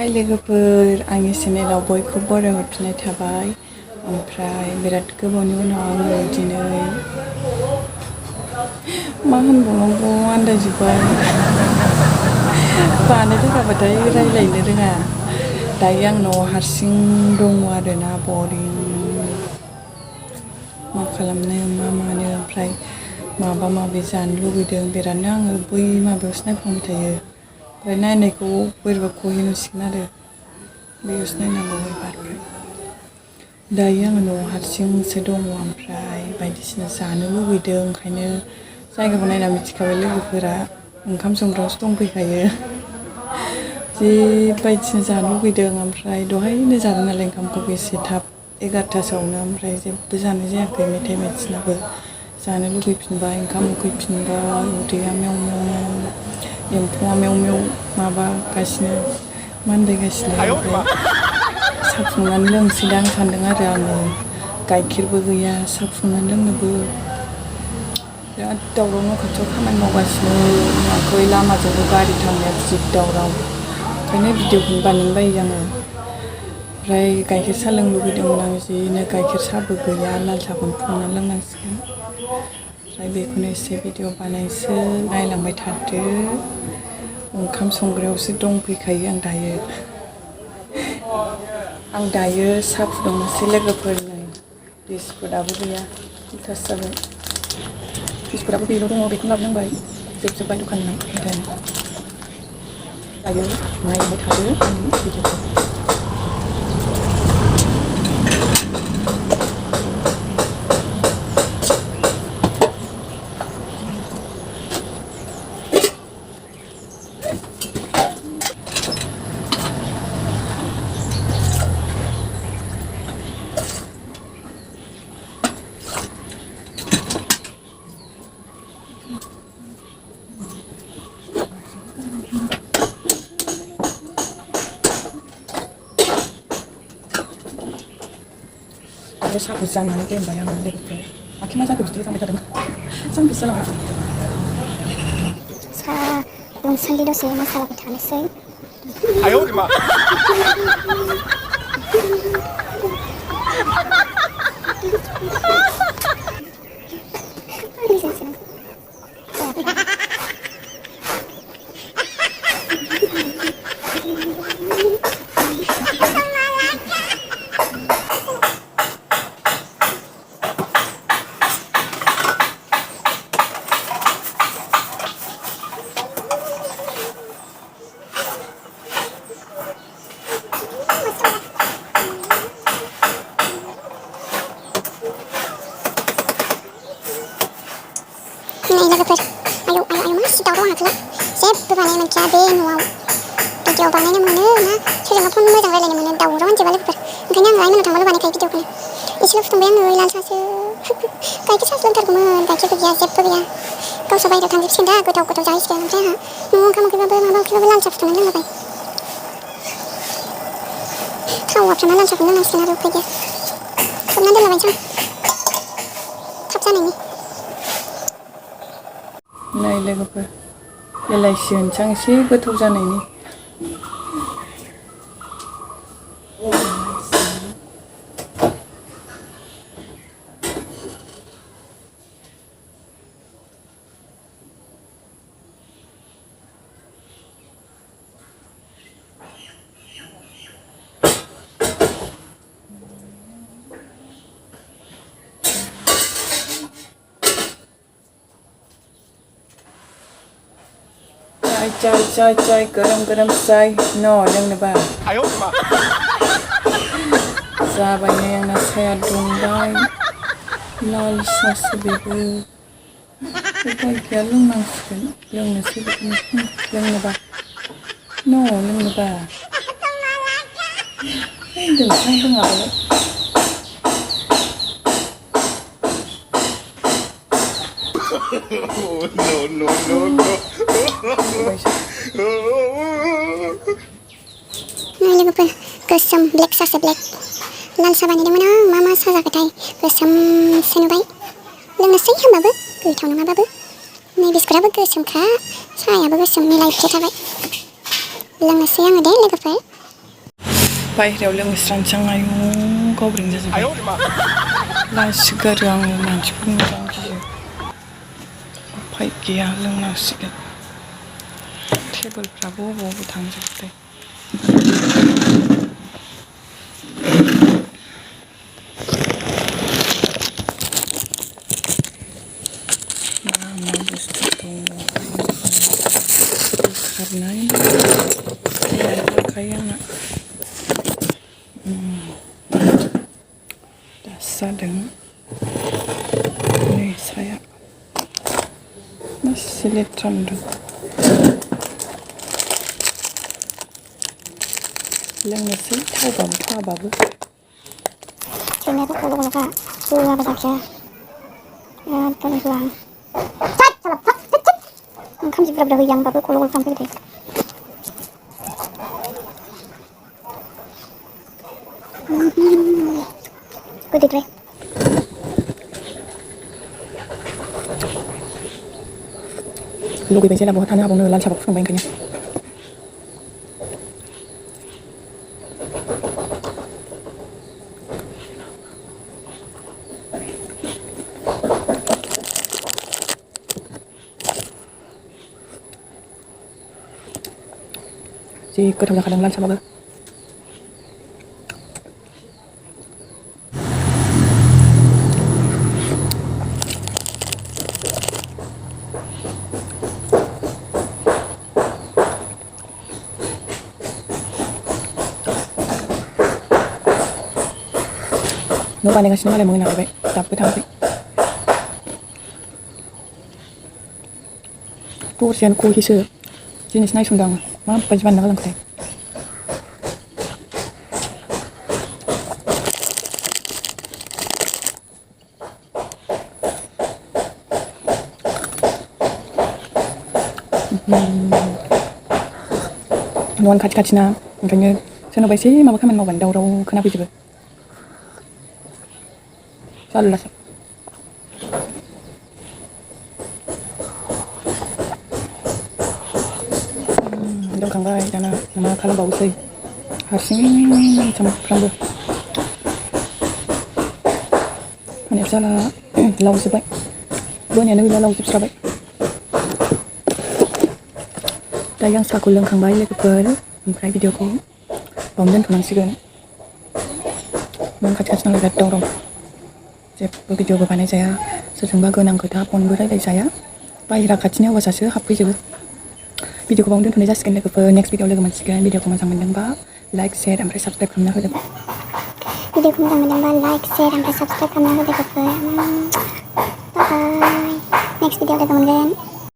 हाय लोगोफोर, आंनि चेनेलाव बयखौ बराय हरफिननाय थाबाय। ओमफ्राय बिराद गोबावनि उनाव आङो दिनै मा होनबावनांगौ आन्दायजोब्बाय। बानाय रोङाबाथाय रायज्लायनो रोङा। दायो आं न'आव हारसिं दङ आरोना, बरिं। मा खालामनो मा मानो, ओमफ्राय माबा माबि जानो लुगैदों बिरादनो। आङो बै माबायावसो नायफ्लांबाय थायो, ओमफ्राय नायनायखौ बोरैबा ग'है मोनसिगोन आरो बेयावसो नायनांगौ एबार। दायो आङो न'आव हारसिंसो दङ, ओमफ्राय बायदिसिना जानो लुगैदों। ओंखायनो जायगाखौ नायना मिथिखाबाय लोगोफोरा, ओंखाम संग्रायावसो दंफैखायो। जि बायदिसिना जानो लुगैदों, ओमफ्राय दहायनो जादों नालाय ओंखामखौबो एसे थाब 11थासोआवनो, ओमफ्राय जेबो जानाय जायाखै। मेथाइ बायदिसिनाबो जानो लुगैफिनबाय, ओंखाम उखैफिनबाय, उदैया मेव मेव, एम्फौआ मेव मेव माबागासिनो, मानबायगासिनो। ओमफ्राय साहा फुदुंनानै लोंसैदां सान्दों आरो आङो। गाइखेरबो गैया साहा फुदुंनानै लोंनोबो। बिराद दावराव न' खाथियाव खामानि मावगासिनो नुवाखै, लामाजोंबो गारि थांनाया जि दावराव। ओंखायनो भिडिअखौनो बानायनो बायो आङो। ओमफ्राय गाइखेर साहा लोंनो लुगैदोंमोन आं जिनो, गाइखेर साहाबो गैया, लाल साहाखौनो फुदुंनानै लोंनांसिगोन। ओमफ्राय बेखौनो एसे भिडिअ बानायसै, नायलांबाय थादो। ओंखाम संग्रायावसो दंफैखायो आं दायो। आं दायो साहा फुदुंनोसै लोगोफोरनो। बिस्कुटाबो गैया, 11थासो जाबाय। बिस्कुटाबो बेल' दङ, बेखौनो लाबोनांबाय, जोबजोब्बाय दखानाव मेथाइयानो। दायो नायलांबाय थादो आंनि भिडिअखौ। आरो साहाखौ जाननानै दोनबाय आङो लोगोफोर। आखि मा जाखो बिदि जाबाय थादों, जाम्बिसो जालांबाय। साहा लोंसान्दि दसे मोसाबाय थानोसै। लोगोफोर, आयौ मासि दावराव आंहाखौला जेबो बानायनो मोनखाया बे न'आव। भिडिअ बानायनो मोनो ना सोरजोंबा फन मोजां रायलायनो मोनो, दावरावआनो जोबा लोगोफोर। ओंखायनो आङो आइमोनाव थांबाल' बानायखायो भिडिअखौनो। एसेल' फुदुंबाय आङो लालसासो। गाइखेर साहासो लोंथारगौमोन, गाइखेरबो गैया जेबो गैया। गावस्रा बायहेरायाव थांजोबसिगोन दा, गोथाव गोथाव जाहैसिगोन। ओमफ्राय आंहा न'आव ओंखाम उखैबाबो माबा उखैबाबो लाल साहा फुदुंनानै लोंलाबाय। थावाफ्रामा लाल साहाखौनो लोंनांसिगोन आरो उफाय गैया। खोबनानै दोनलाबायनोसै आं थाब जानायनि। नै लोगोफोर, एलाइसि होनोसै आं एसे गोथाव जानायनि। चाय गरम गरम चाय न' लोंनोबा। जाबाय नै आंना साया दुंबाय, लाल सासो बेबो। उफाय गैया लोंनांसिगोन, लोंनोसै बेखौनो लोंनोबा न' लोंनोबा। होनदोंसो आं रोङाबालाय। लोगोफोर, गोसोम ब्लेक सासो ब्लेक। लाल साहा बानायदोंमोन आं, मा साहा जाखोथाय गोसोमसो नुबाय। लोंनोसै होमबाबो, गोथाव नङाबाबो। नै बिस्कुटाबो गोसोमखा, साहायाबो गोसोम, मिलायफ्लेथारबाय। लोंनोसै आङो दे लोगोफोर। बाहेरायाव लोंस्रांसां आयु गावब्रें जाजोब्बाय लासिगारो आङो मानसिफोर मोजां गियो उफाय गैया लोंनांसिगोन टेबोलफ्राबो अबाव थांजोबबाय मा बुस्थु दङ बोखारनाय लाखायो आंना दासो जादों नै साया मासे लेथ्रा नुदों लोंनोसै थावबाबो थावाबाबो सैमायाबो खल' खल'खा gwiyaba जाखिया एकदम होआ ओंखाम जि बुरजा बुरजा होयो आंबाबो खल' खल खालामफैबाय थायो गोदैद्राय लुगैबाय जेला बहा थानो हाबावनो लालसाबखौ फुदुंबाय ओंखायनो जि गोथाव जाखादों लालसाबाबो न' बानायगासिनो मालाय मोनाखैबाय दाबो थाङाखै दरजायानो खहेसो दिनैसो नायसनदों आङो माबायदि बानायना गालांखोथाय न'आनो खाथि खाथिना ओंखायनो सोरनावबा एसे माबा खामानि मावबानो दावराव खोनाफैजोबो जारलासो लोंखांबाय दाना मा खालामबावसै हारसिं सामफ्रामबो माने फिसाला लावजोब्बाय बोनायानो गैला लावजोबस्राबाय दायो आं साहाखौ लोंखांबाय लोगोफोर ओमफ्राय भिडिअखौ बावनो दोनथ'नांसिगोन न' खाथि खाथि नालाय बिराद दावराव जेबो भिडिअबो बानायजाया सोरजोंबा गोनां खोथा फनबो रायलायजाया बाहेरा खाथिनि आवाजासो हाबफैजोबो भिडिअखौ बावनो दोनथ'नाय जासिगोन लोगोफोर नेक्स्ट भिडिअ लोगो मोनसिगोन भिडिअखौ मोजां मोनदोंबा लाइक शेयार ओमफ्राय साबस्क्राइब खालामना होदो भिडिअखौ मोजां मोनदोंबा लाइक शेयार ओमफ्राय साबस्क्राइब खालामना होदो लोगोफोर बाय बाय नेक्स्ट भिडिअ लोगो मोनगोन